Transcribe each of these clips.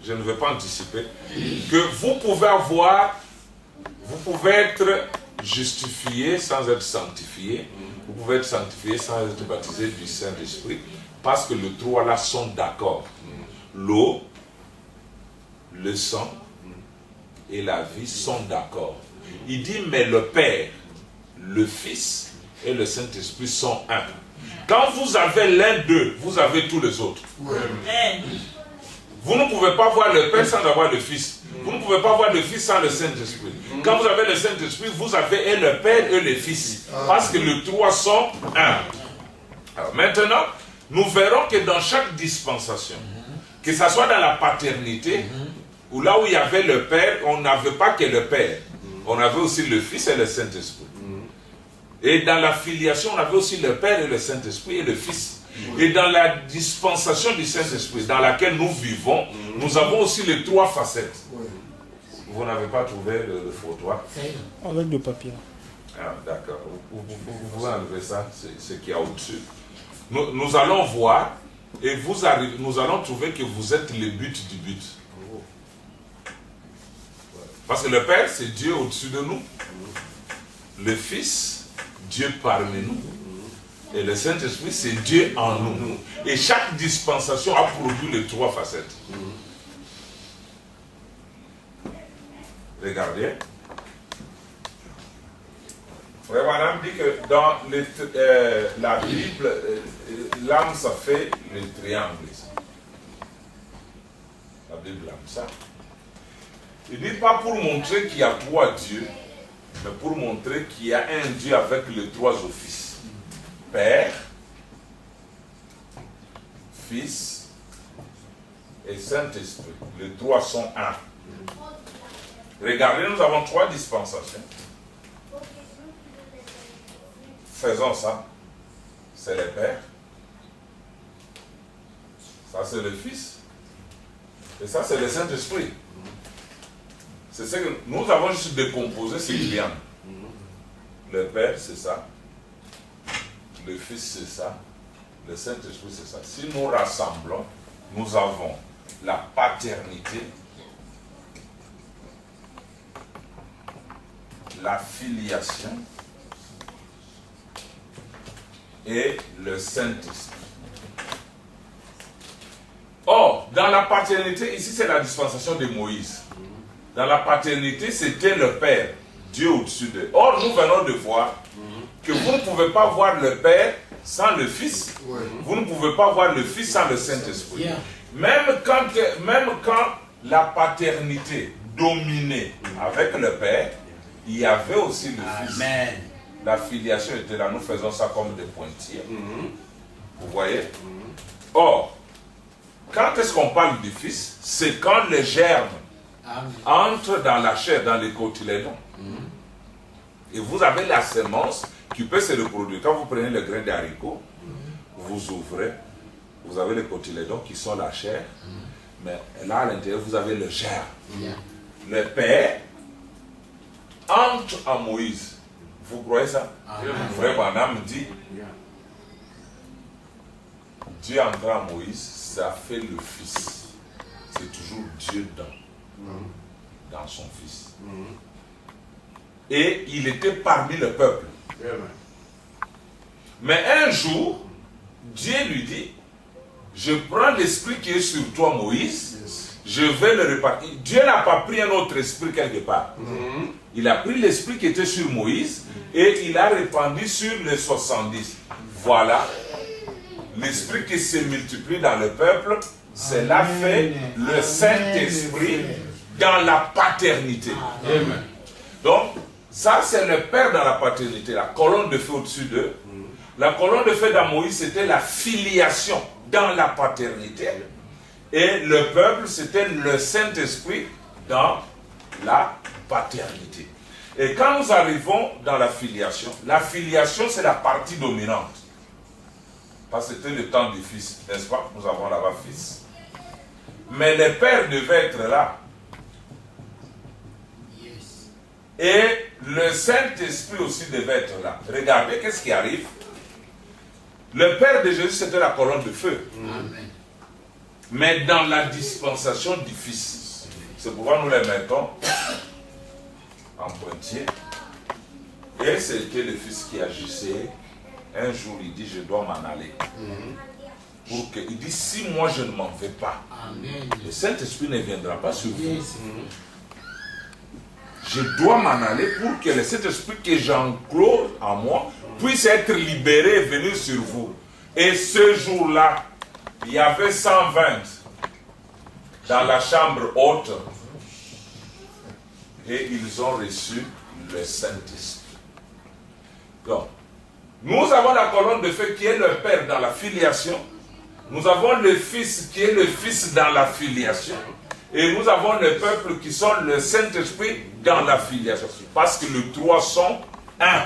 je ne vais pas anticiper, que vous pouvez être justifié sans être sanctifié, vous pouvez être sanctifié sans être baptisé du Saint-Esprit, parce que les trois là sont d'accord. L'eau, le sang et la vie sont d'accord. Il dit, mais le Père, le Fils et le Saint-Esprit sont un. Quand vous avez l'un d'eux, vous avez tous les autres. Vous ne pouvez pas voir le Père sans avoir le Fils. Vous ne pouvez pas voir le Fils sans le Saint-Esprit. Quand vous avez le Saint-Esprit, vous avez et le Père et le Fils. Parce que les trois sont un. Alors maintenant, nous verrons que dans chaque dispensation, que ce soit dans la paternité, ou là où il y avait le Père, on n'avait pas que le Père. On avait aussi le Fils et le Saint-Esprit. Et dans la filiation, on avait aussi le Père et le Saint-Esprit et le Fils. Et dans la dispensation du Saint-Esprit, dans laquelle nous vivons, nous avons aussi les trois facettes. Vous n'avez pas trouvé le fauteuil? Avec le papier. Ah, d'accord. Vous pouvez enlever ça, ce qu'il y a au-dessus. Nous allons voir, et nous allons trouver que vous êtes le but du but. Parce que le Père, c'est Dieu au-dessus de nous. Le Fils, Dieu parmi nous. Et le Saint-Esprit, c'est Dieu en nous. Et chaque dispensation a produit les trois facettes. Regardez. Frère Madame dit que dans la Bible, l'âme, ça fait le triangle. La Bible aime ça. Il dit pas pour montrer qu'il y a trois dieux, mais pour montrer qu'il y a un Dieu avec les trois offices. Père, Fils et Saint-Esprit. Les trois sont un. Regardez, nous avons trois dispensations. Faisons ça. C'est le Père. Ça, c'est le Fils. Et ça, c'est le Saint-Esprit. C'est ce que nous avons juste décomposé ces triangles. Le Père, c'est ça. Le Fils, c'est ça. Le Saint-Esprit, c'est ça. Si nous rassemblons, nous avons la paternité, la filiation et le Saint-Esprit. Or, dans la paternité, ici c'est la dispensation de Moïse. Dans la paternité, c'était le Père, Dieu au-dessus d'eux. Or, nous venons de voir que vous ne pouvez pas voir le Père sans le Fils. Vous ne pouvez pas voir le Fils sans le Saint-Esprit. Même quand la paternité dominait avec le Père, il y avait aussi le Fils. La filiation était là. Nous faisons ça comme des pointillés. Vous voyez? Or, quand est-ce qu'on parle du Fils? C'est quand les germes entre dans la chair, dans les cotylédons. Et vous avez la semence qui peut se reproduire. Quand vous prenez le grain d'haricot, vous ouvrez, vous avez les cotylédons qui sont la chair, mais là à l'intérieur, vous avez le germe. Le Père entre en Moïse. Vous croyez ça? Frère Branham dit, Dieu entre en Moïse, ça fait le Fils. C'est toujours Dieu dans son Fils. Et il était parmi le peuple. Mais un jour, Dieu lui dit, je prends l'esprit qui est sur toi, Moïse, je vais le répartir. Dieu n'a pas pris un autre esprit quelque part. Il a pris l'esprit qui était sur Moïse et il a répandu sur les 70. Voilà. L'esprit qui se multiplie dans le peuple, cela fait le Saint-Esprit dans la paternité. Amen. Donc, ça c'est le Père dans la paternité, la colonne de feu au-dessus d'eux. La colonne de feu dans Moïse, c'était la filiation dans la paternité. Et le peuple, c'était le Saint-Esprit dans la paternité. Et quand nous arrivons dans la filiation c'est la partie dominante. Parce que c'était le temps du Fils, n'est-ce pas? Nous avons là-bas Fils. Mais le Père devait être là. Et le Saint-Esprit aussi devait être là. Regardez, qu'est-ce qui arrive? Le Père de Jésus, c'était la colonne de feu. mais dans la dispensation du Fils. C'est pourquoi nous les mettons en pointillé. Et c'était le Fils qui agissait. Un jour, il dit, je dois m'en aller. Pour que, il dit, si moi je ne m'en vais pas, le Saint-Esprit ne viendra pas sur vous. Je dois m'en aller pour que le Saint-Esprit que j'enclose en moi puisse être libéré et venir sur vous. Et ce jour-là, il y avait 120 dans la chambre haute et ils ont reçu le Saint-Esprit. Donc, nous avons la colonne de feu qui est le Père dans la filiation. Nous avons le Fils qui est le Fils dans la filiation. Et nous avons le peuple qui sont le Saint-Esprit dans la filiation. Parce que les trois sont un.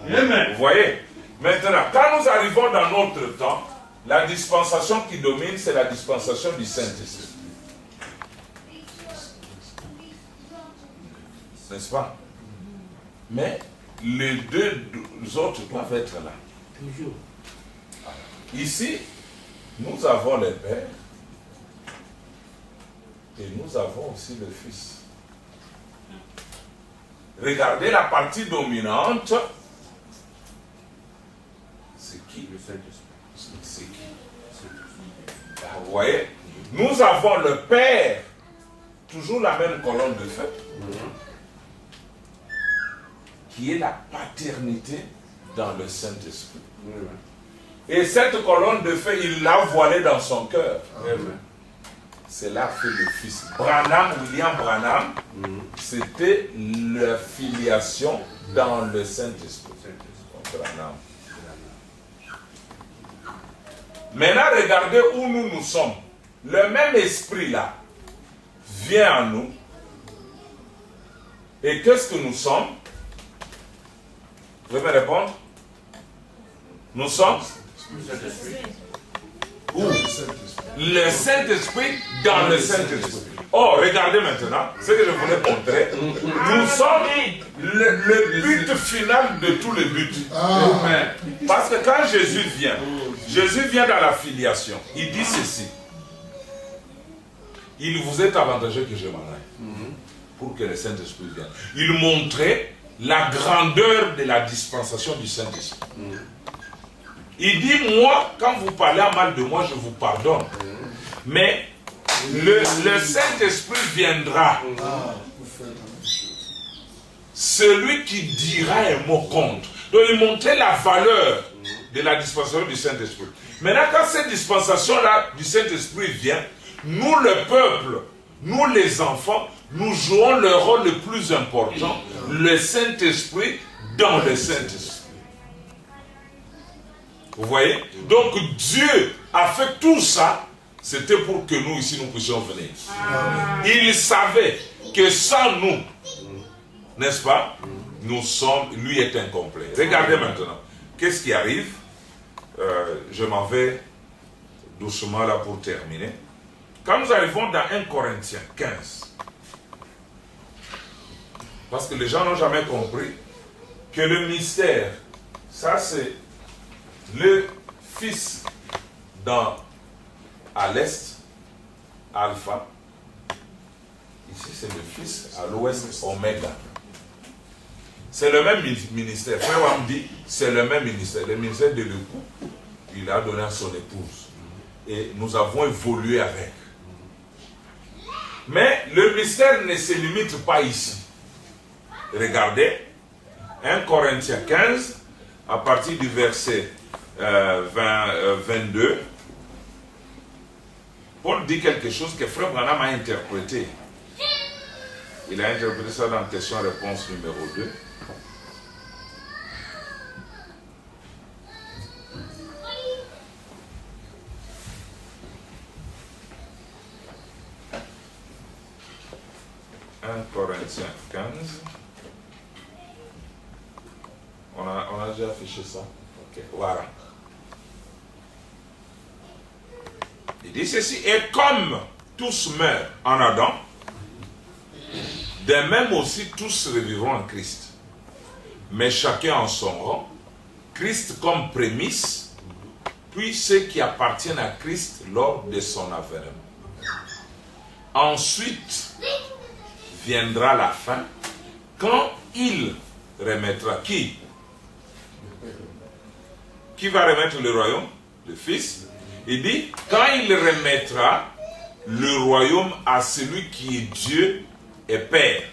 Vous voyez? Maintenant, quand nous arrivons dans notre temps, la dispensation qui domine, c'est la dispensation du Saint-Esprit. N'est-ce pas? Mais les deux autres doivent être là. Toujours. Ici, nous avons le Père et nous avons aussi le Fils. Regardez la partie dominante. C'est qui? Le Saint-Esprit. C'est qui? Vous voyez? Nous avons le Père, toujours la même colonne de feu, qui est la paternité dans le Saint-Esprit. Et cette colonne de feu, il l'a voilée dans son cœur. C'est là que le Fils. William Branham, c'était la filiation dans le Saint-Esprit. Branham. Maintenant, regardez où nous sommes. Le même esprit-là vient à nous. Et qu'est-ce que nous sommes? Vous pouvez me répondre? Nous sommes où? Le Saint-Esprit dans le Saint-Esprit. Oh, regardez maintenant ce que je voulais montrer. Nous sommes le but final de tous les buts. Parce que quand Jésus vient dans la filiation. Il dit ceci. Il vous est avantageux que je m'en aille. Pour que le Saint-Esprit vienne. Il montrait la grandeur de la dispensation du Saint-Esprit. Il dit, moi, quand vous parlez mal de moi, je vous pardonne. Mais le Saint-Esprit viendra. Celui qui dira un mot contre. Donc il montrait la valeur de la dispensation du Saint-Esprit. Maintenant, quand cette dispensation-là du Saint-Esprit vient, nous, le peuple, nous, les enfants, nous jouons le rôle le plus important, le Saint-Esprit dans le Saint-Esprit. Vous voyez? Donc Dieu a fait tout ça, c'était pour que nous ici, nous puissions venir. Il savait que sans nous, n'est-ce pas, nous sommes, lui est incomplet. Regardez maintenant, qu'est-ce qui arrive? Je m'en vais doucement là pour terminer. Quand nous arrivons dans 1 Corinthiens 15, parce que les gens n'ont jamais compris que le mystère, ça c'est le Fils à l'est, Alpha. Ici c'est le Fils à l'ouest, Oméga. C'est le même ministère. Frère Wam dit, c'est le même ministère. Le ministère de l'époux, il a donné à son épouse. Et nous avons évolué avec. Mais le mystère ne se limite pas ici. Regardez, 1 Corinthiens 15, à partir du verset 22, Paul dit quelque chose que Frère Branham a interprété. Il a interprété ça dans question-réponse numéro 2. Corinthiens 15. On a déjà affiché ça. Ok, voilà. Il dit ceci, et comme tous meurent en Adam, de même aussi tous revivront en Christ. Mais chacun en son rang, Christ comme prémisse, puis ceux qui appartiennent à Christ lors de son avènement. Ensuite viendra la fin, quand il remettra qui? Qui va remettre le royaume? Le Fils. Il dit, quand il remettra le royaume à celui qui est Dieu et Père,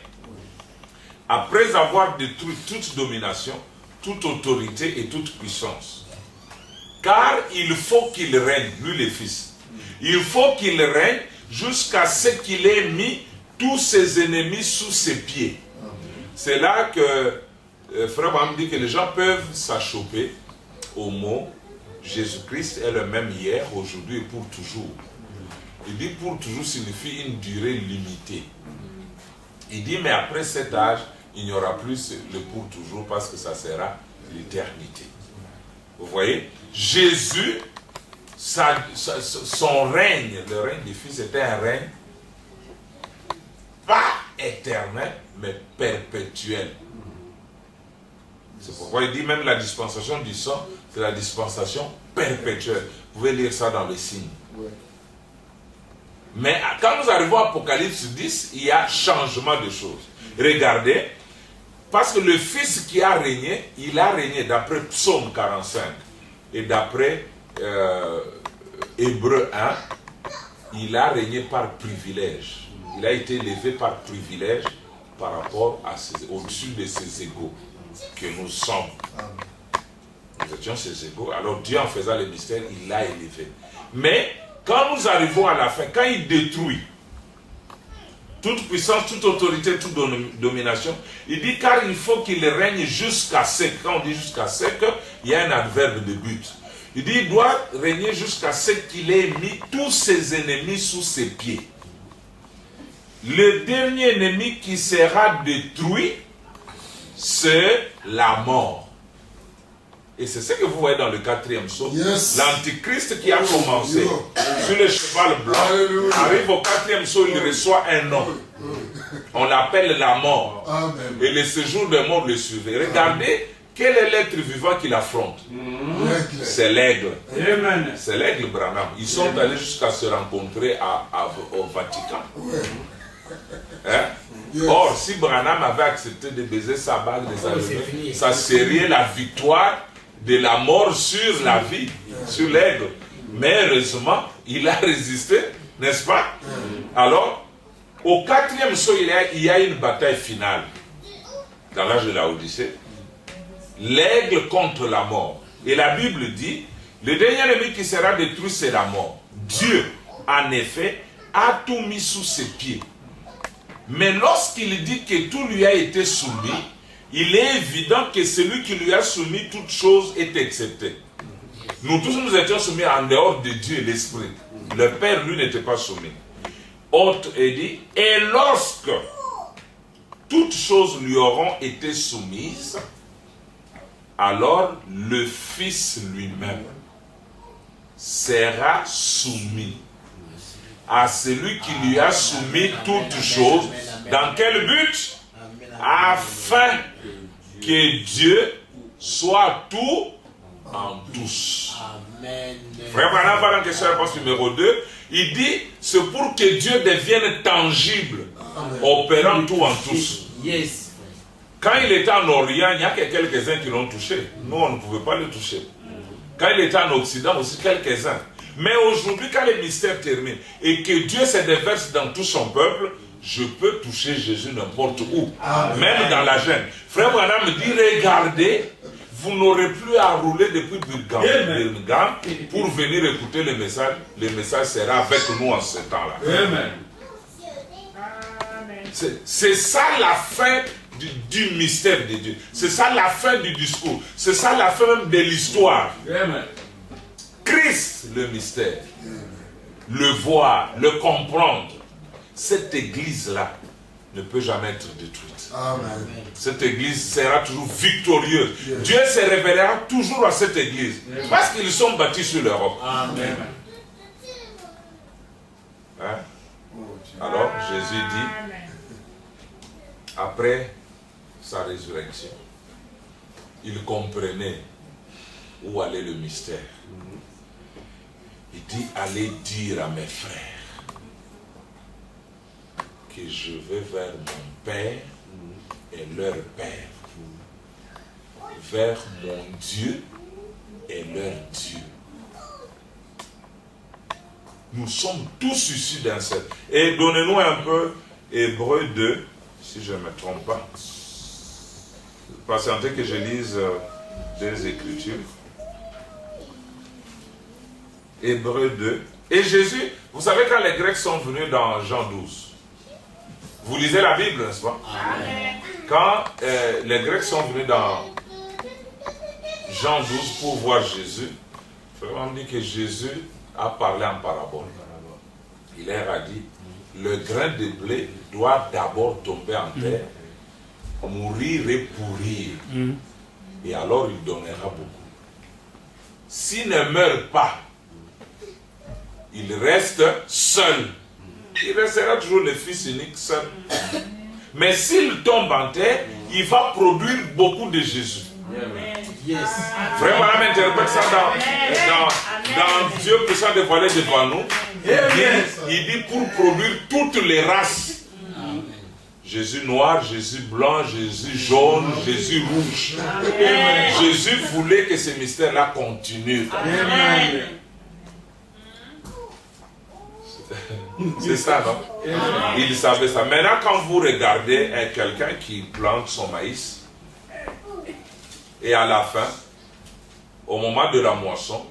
après avoir détruit toute domination, toute autorité et toute puissance. Car il faut qu'il règne, lui le Fils. Il faut qu'il règne jusqu'à ce qu'il ait mis tous ses ennemis sous ses pieds. C'est là que Frère Branham dit que les gens peuvent s'achoper au mot Jésus-Christ est le même hier, aujourd'hui et pour toujours. Il dit pour toujours signifie une durée limitée. Il dit mais après cet âge, il n'y aura plus le pour toujours parce que ça sera l'éternité. Vous voyez, Jésus, son règne, le règne du Fils était un règne pas éternel, mais perpétuel. C'est pourquoi il dit même la dispensation du sang, c'est la dispensation perpétuelle. Vous pouvez lire ça dans les signes. Ouais. Mais quand nous arrivons à Apocalypse 10, il y a changement de choses. Regardez, parce que le Fils qui a régné, il a régné d'après Psaume 45 et d'après Hébreux 1, il a régné par privilège. Il a été élevé par privilège par rapport au-dessus de ses égaux que nous sommes. Nous étions ses égaux. Alors Dieu, en faisant le mystère, il l'a élevé. Mais quand nous arrivons à la fin, quand il détruit toute puissance, toute autorité, toute domination, il dit car il faut qu'il règne jusqu'à ce, quand on dit jusqu'à ce, il y a un adverbe de but. Il dit il doit régner jusqu'à ce qu'il ait mis tous ses ennemis sous ses pieds. Le dernier ennemi qui sera détruit, c'est la mort. Et c'est ce que vous voyez dans le 4e psaume. Yes. L'antichrist qui a commencé sur le cheval blanc arrive au 4e psaume, il reçoit un nom. On l'appelle la mort. Amen. Et le séjour de mort le suivait. Regardez quel est l'être vivant qu'il affronte. C'est l'aigle. C'est l'aigle Branham. Ils sont allés jusqu'à se rencontrer au Vatican. Hein? Yes. Or, si Branham avait accepté de baiser sa bague, ça serait la victoire de la mort sur la vie, sur l'aigle. Mais heureusement, il a résisté, n'est-ce pas? Alors, au 4e saut, il y a une bataille finale dans l'âge de la Odyssée. L'aigle contre la mort. Et la Bible dit, le dernier ennemi qui sera détruit, c'est la mort. Dieu, en effet, a tout mis sous ses pieds. Mais lorsqu'il dit que tout lui a été soumis, il est évident que celui qui lui a soumis toute chose est excepté. Nous tous nous étions soumis en dehors de Dieu et l'Esprit. Le Père, lui, n'était pas soumis. Autre est dit, et lorsque toutes choses lui auront été soumises, alors le Fils lui-même sera soumis à celui qui lui a soumis toutes choses. Dans quel but? Afin que Dieu soit tout en tous. Frère Branham va dans question-réponse numéro 2. Il dit, c'est pour que Dieu devienne tangible, opérant tout en tous. Quand il était en Orient, il y a que quelques-uns qui l'ont touché. Nous, on ne pouvait pas le toucher. Quand il était en Occident, aussi quelques-uns. Mais aujourd'hui, quand le mystère termine et que Dieu se déverse dans tout son peuple, je peux toucher Jésus n'importe où, même dans la gêne. Frère Branham me dit, regardez, vous n'aurez plus à rouler depuis Birmingham pour venir écouter le message. Le message sera avec nous en ce temps-là. C'est ça la fin du mystère de Dieu. C'est ça la fin du discours. C'est ça la fin même de l'histoire. Christ, le mystère. Le voir, le comprendre. Cette église-là ne peut jamais être détruite. Amen. Cette église sera toujours victorieuse. Yes. Dieu se révélera toujours à cette église. Yes. Parce qu'ils sont bâtis sur l'Europe. Amen. Hein? Alors, Jésus dit, après sa résurrection, il comprenait où allait le mystère. dit, allez dire à mes frères que je vais vers mon Père et leur Père, vers mon Dieu et leur Dieu. Nous sommes tous issus d'un seul. Et donnez-nous un peu Hébreux 2, si je ne me trompe pas. Patientez que je lise des Écritures. Hébreux 2. Et Jésus, vous savez quand les Grecs sont venus dans Jean 12, vous lisez la Bible, n'est-ce pas? Amen. Quand les Grecs sont venus dans Jean 12 pour voir Jésus, il faut vraiment dire que Jésus a parlé en parabole. Il leur a dit, le grain de blé doit d'abord tomber en terre, mourir et pourrir. Et alors il donnera beaucoup. S'il ne meurt pas, il reste seul. Il restera toujours le fils unique seul. Mais s'il tombe en terre, il va produire beaucoup de Jésus. Yes. Vraiment, on interprète ça dans Dieu puissant dévoilé devant nous. Il dit pour produire toutes les races. Jésus noir, Jésus blanc, Jésus jaune, Jésus rouge. Jésus voulait que ce mystère-là continue. C'est ça, non? Il savait ça. Maintenant, quand vous regardez quelqu'un qui plante son maïs, et à la fin, au moment de la moisson,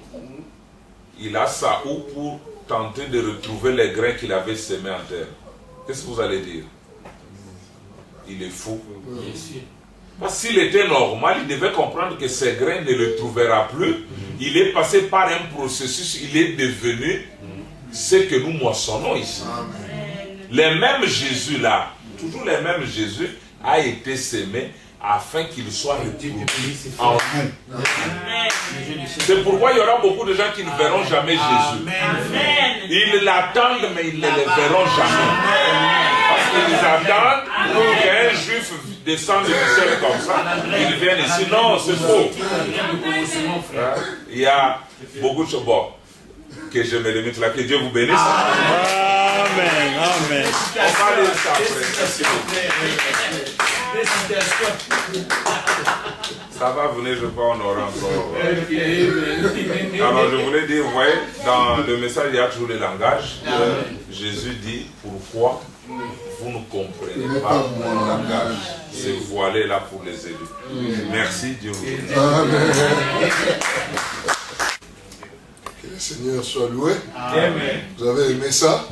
il a sa houe pour tenter de retrouver les grains qu'il avait semés en terre. Qu'est-ce que vous allez dire? Il est fou. Parce que s'il était normal, il devait comprendre que ces grains ne le trouvera plus. Il est passé par un processus, il est devenu ce que nous moissonnons ici. Les mêmes Jésus là, toujours les mêmes Jésus, a été sémé afin qu'il soit retrouvé en nous. C'est pourquoi il y aura beaucoup de gens qui ne verront jamais Jésus. Ils l'attendent, mais ils ne le verront jamais. Parce qu'ils attendent qu'un juif descende du ciel comme ça, ils viennent ici. Non, c'est faux. Il y a beaucoup de choses. Bon, que je me limite là, que Dieu vous bénisse. Amen, amen. On va lire ça après. Ça va venir, je crois, on aura encore. Alors, je voulais dire, vous voyez, dans le message, il y a toujours le langage. Jésus dit, pourquoi vous ne comprenez pas mon langage? C'est voilé là pour les élus. Merci, Dieu vous bénisse. Amen. Que le Seigneur soit loué. Amen. Vous avez aimé ça?